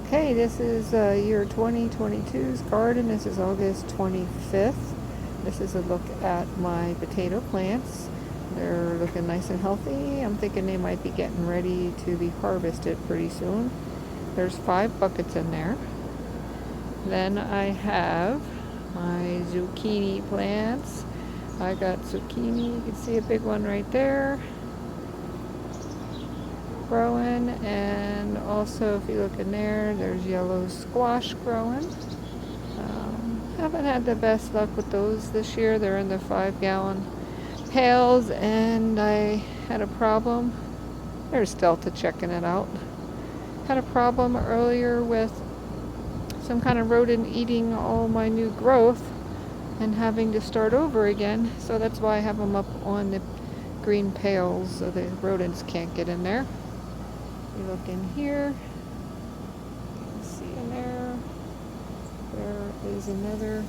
Okay, this is year 2022's garden. This is August 25th. This is a look at my potato plants. They're looking nice and healthy. I'm thinking they might be getting ready to be harvested pretty soon. There's 5 buckets in there. Then I have my zucchini plants. I got zucchini. You can see a big one right there growing, and also if you look in there, there's yellow squash growing. Haven't had the best luck with those this year. They're in the 5-gallon pails, and I had a problem. There's Delta checking it out. Had a problem earlier with some kind of rodent eating all my new growth and having to start over again. So that's why I have them up on the green pails so the rodents can't get in there. You look in here, you can see in there, there is another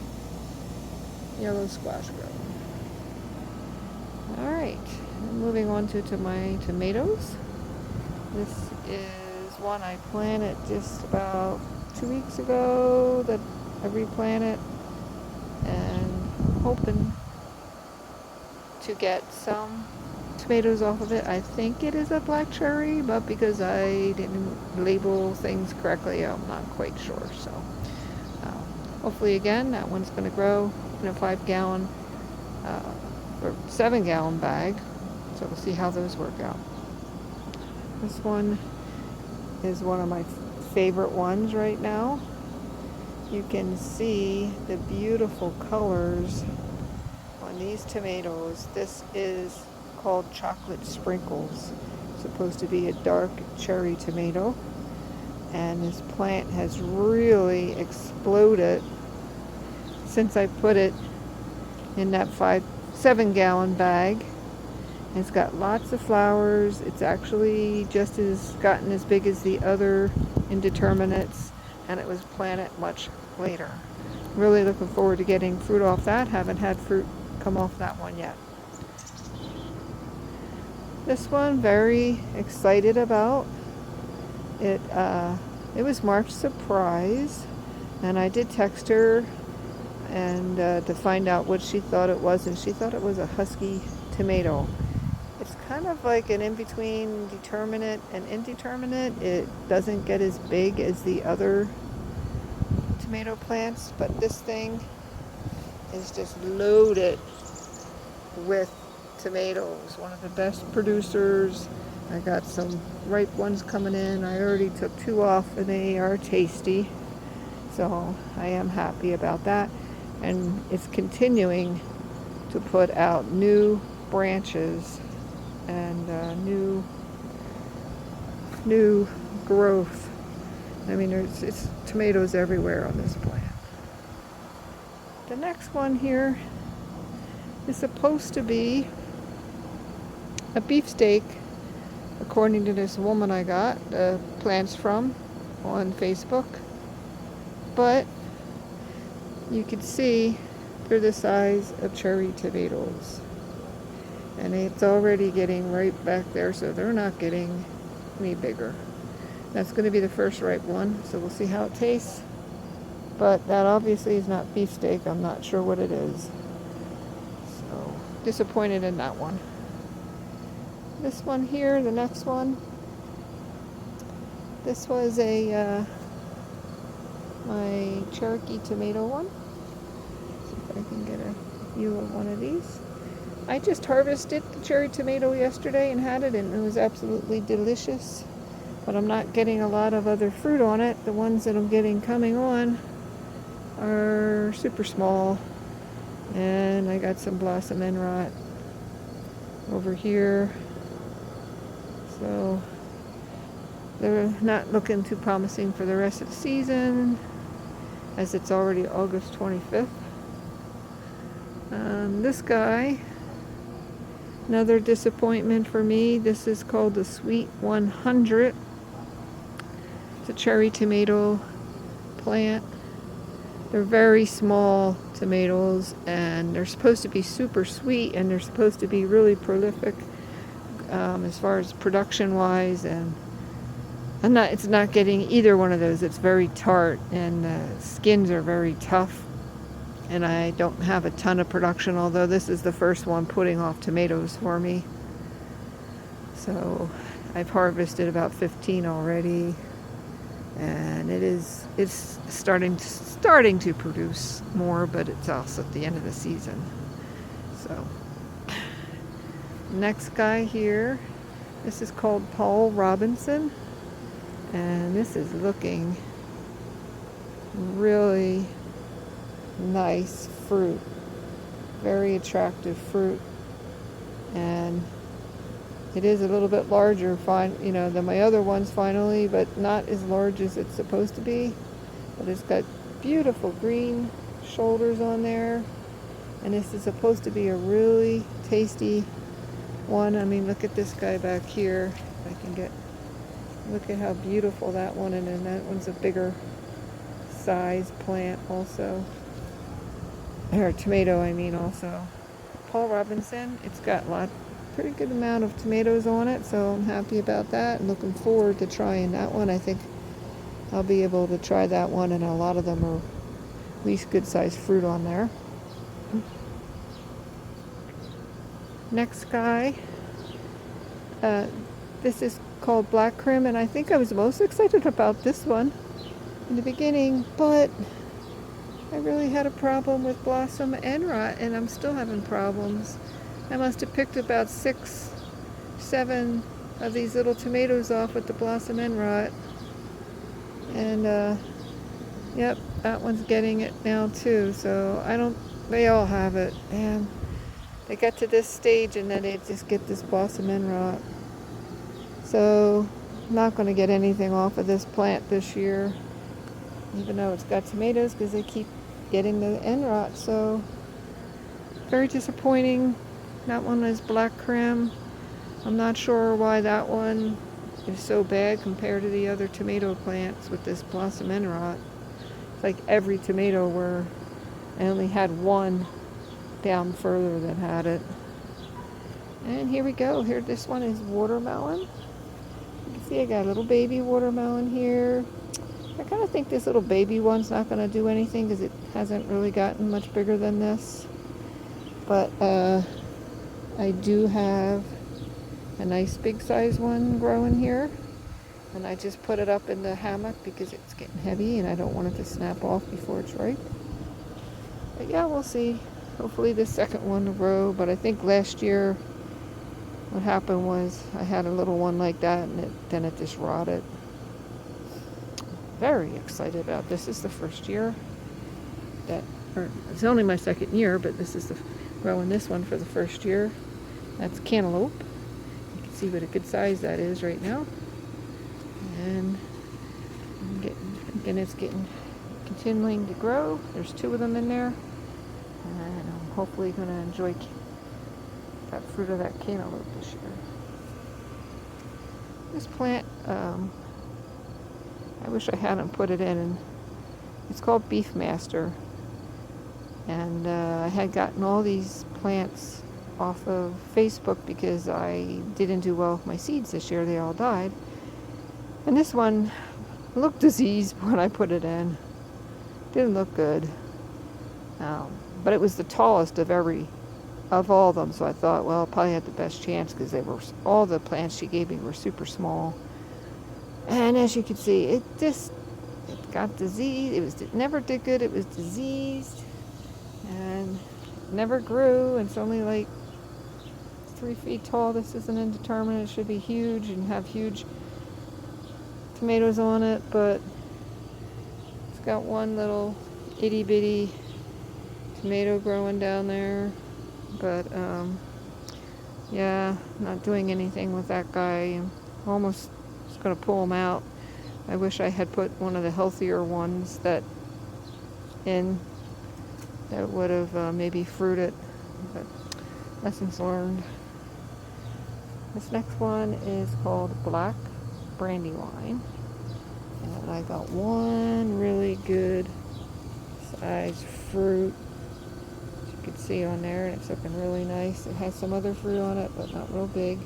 yellow squash growing. Alright, moving on to my tomatoes. This is one I planted just about 2 weeks ago that I replanted, and hoping to get some tomatoes off of it. I think it is a black cherry, but because I didn't label things correctly, I'm not quite sure. So hopefully again that one's going to grow in a 5-gallon or 7-gallon bag. So we'll see how those work out. This one is one of my favorite ones right now. You can see the beautiful colors on these tomatoes. This is called Chocolate Sprinkles. It's supposed to be a dark cherry tomato, and this plant has really exploded since I put it in that 7-gallon bag. It's got lots of flowers. It's actually just gotten as big as the other indeterminates, and it was planted much later. Really looking forward to getting fruit off that. Haven't had fruit come off that one yet. This one, very excited about it. It was Mark's surprise, and I did text her and to find out what she thought it was, and she thought it was a husky tomato. It's kind of like an in-between determinate and indeterminate. It doesn't get as big as the other tomato plants, but this thing is just loaded with tomatoes. One of the best producers. I got some ripe ones coming in. I already took 2 off, and they are tasty, so I am happy about that. And it's continuing to put out new branches and new growth. I mean, it's tomatoes everywhere on this plant. The next one here is supposed to be a beefsteak, according to this woman I got plants from on Facebook. But you can see they're the size of cherry tomatoes, and it's already getting right back there, so they're not getting any bigger. That's going to be the first ripe one, so we'll see how it tastes. But that obviously is not beefsteak. I'm not sure what it is. So disappointed in that one. This one here, the next one, this was a my Cherokee tomato one. See if I can get a view of one of these. I just harvested the cherry tomato yesterday and had it, and it was absolutely delicious. But I'm not getting a lot of other fruit on it. The ones that I'm getting coming on are super small, and I got some blossom end rot over here. So they're not looking too promising for the rest of the season, as it's already August 25th. This guy, another disappointment for me. This is called the Sweet 100. It's a cherry tomato plant. They're very small tomatoes, and they're supposed to be super sweet, and they're supposed to be really prolific as far as production wise, and It's not getting either one of those. It's very tart and the skins are very tough. And I don't have a ton of production, although this is the first one putting off tomatoes for me. So I've harvested about 15 already, and it's starting to produce more, but it's also at the end of the season. So next guy here, this is called Paul Robinson, and this is looking really nice fruit, very attractive fruit, and it is a little bit larger, than my other ones finally, but not as large as it's supposed to be. But it's got beautiful green shoulders on there, and this is supposed to be a really tasty one. I mean, look at this guy back here. If I can look at how beautiful that one, and then that one's a bigger size plant also. Or tomato, I mean, also. Paul Robinson, it's got pretty good amount of tomatoes on it, so I'm happy about that. I'm looking forward to trying that one. I think I'll be able to try that one, and a lot of them are at least good sized fruit on there. Next guy, this is called Black Krim, and I think I was most excited about this one in the beginning, but I really had a problem with blossom end rot, and I'm still having problems. I must have picked about 6, 7 of these little tomatoes off with the blossom end rot. And yep, that one's getting it now too. So they all have it. And they get to this stage and then they just get this blossom end rot. So I'm not going to get anything off of this plant this year, even though it's got tomatoes, because they keep getting the end rot. So very disappointing. That one is Black Krim. I'm not sure why that one is so bad compared to the other tomato plants with this blossom end rot. It's like every tomato where I only had one down further that had it. And here we go. Here, this one is watermelon. You can see I got a little baby watermelon here. I kind of think this little baby one's not going to do anything because it hasn't really gotten much bigger than this. But I do have a nice big size one growing here. And I just put it up in the hammock because it's getting heavy and I don't want it to snap off before it's ripe. But yeah, we'll see. Hopefully the second one will grow. But I think last year what happened was I had a little one like that and then it just rotted. Very excited about this. This is the first year it's only my second year, but this is growing this one for the first year. That's cantaloupe. You can see what a good size that is right now. And it's continuing to grow. There's 2 of them in there. And I'm hopefully going to enjoy that fruit of that cantaloupe this year. This plant, I wish I hadn't put it in. And it's called Beefmaster. And I had gotten all these plants off of Facebook because I didn't do well with my seeds this year. They all died. And this one looked diseased when I put it in. Didn't look good. But it was the tallest of all of them. So I thought, well, I probably had the best chance because all the plants she gave me were super small. And as you can see, it got diseased. It never did good. It was diseased and never grew. It's only like 3 feet tall. This is an indeterminate. It should be huge and have huge tomatoes on it, but it's got one little itty bitty tomato growing down there. But yeah, not doing anything with that guy. I'm almost just gonna pull him out. I wish I had put one of the healthier ones that would have maybe fruited, but lessons learned. This next one is called Black Brandywine, and I got one really good size fruit, as you can see on there, and it's looking really nice. It has some other fruit on it, but not real big.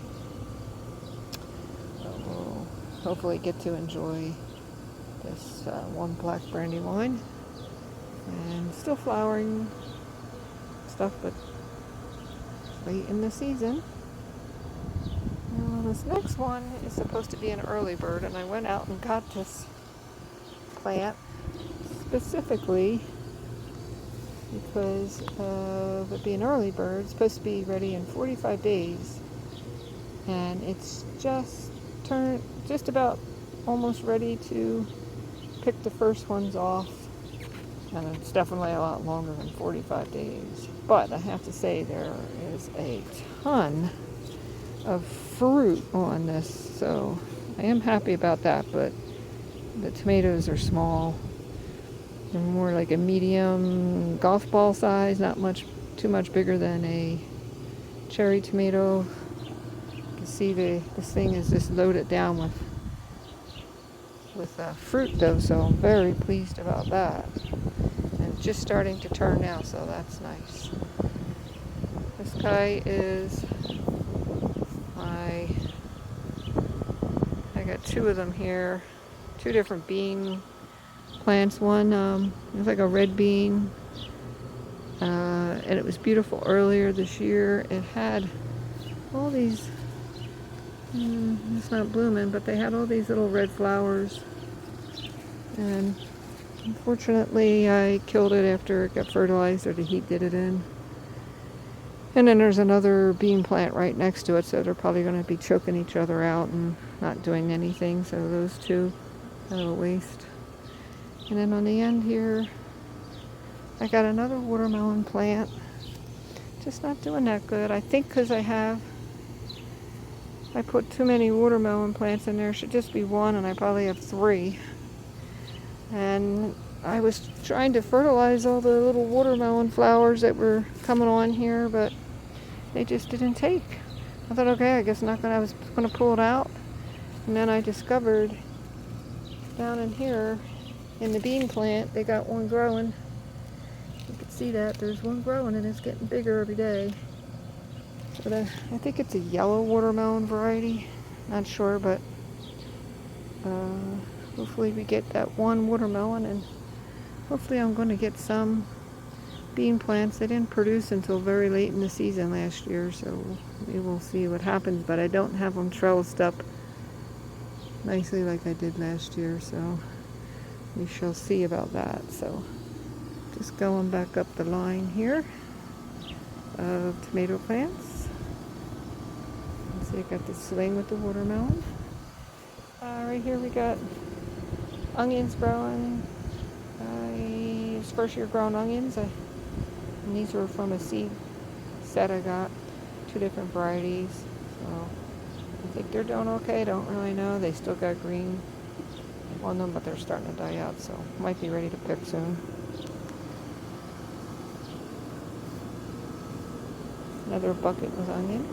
So we'll hopefully get to enjoy this one black brandywine. And still flowering stuff, but late in the season. Now, this next one is supposed to be an early bird, and I went out and got this plant specifically because of it being early bird. It's supposed to be ready in 45 days, and it's just about almost ready to pick the first ones off, and it's definitely a lot longer than 45 days. But I have to say there is a ton of fruit on this, so I am happy about that. But the tomatoes are small. They're more like a medium golf ball size, not too much bigger than a cherry tomato. You can see this thing is just loaded down with fruit though, so I'm very pleased about that. And it's just starting to turn now, so that's nice. This guy is I got two of them here, two different bean plants. One it was like a red bean, and it was beautiful earlier this year. It had all these, it's not blooming, but they had all these little red flowers, and unfortunately I killed it after it got fertilized, or the heat did it in. And then there's another bean plant right next to it, so they're probably going to be choking each other out and not doing anything, so those two, kind of a waste. And then on the end here, I got another watermelon plant. Just not doing that good. I think because I put too many watermelon plants in there. Should just be one, and I probably have three. And I was trying to fertilize all the little watermelon flowers that were coming on here, but they just didn't take. I thought, okay, I guess I was going to pull it out. And then I discovered down in here, in the bean plant, they got one growing. You can see that there's one growing, and it's getting bigger every day. But I think it's a yellow watermelon variety. Not sure, but hopefully we get that one watermelon, and hopefully I'm going to get some bean plants. They didn't produce until very late in the season last year, so we will see what happens. But I don't have them trellised up nicely like I did last year, so we shall see about that. So just going back up the line here of tomato plants. See, I got the swing with the watermelon. Right here we got onions growing. It's first year grown onions. And these were from a seed set I got, two different varieties. So I think they're doing okay. Don't really know. They still got green on them, but they're starting to die out, so might be ready to pick soon. Another bucket with onion.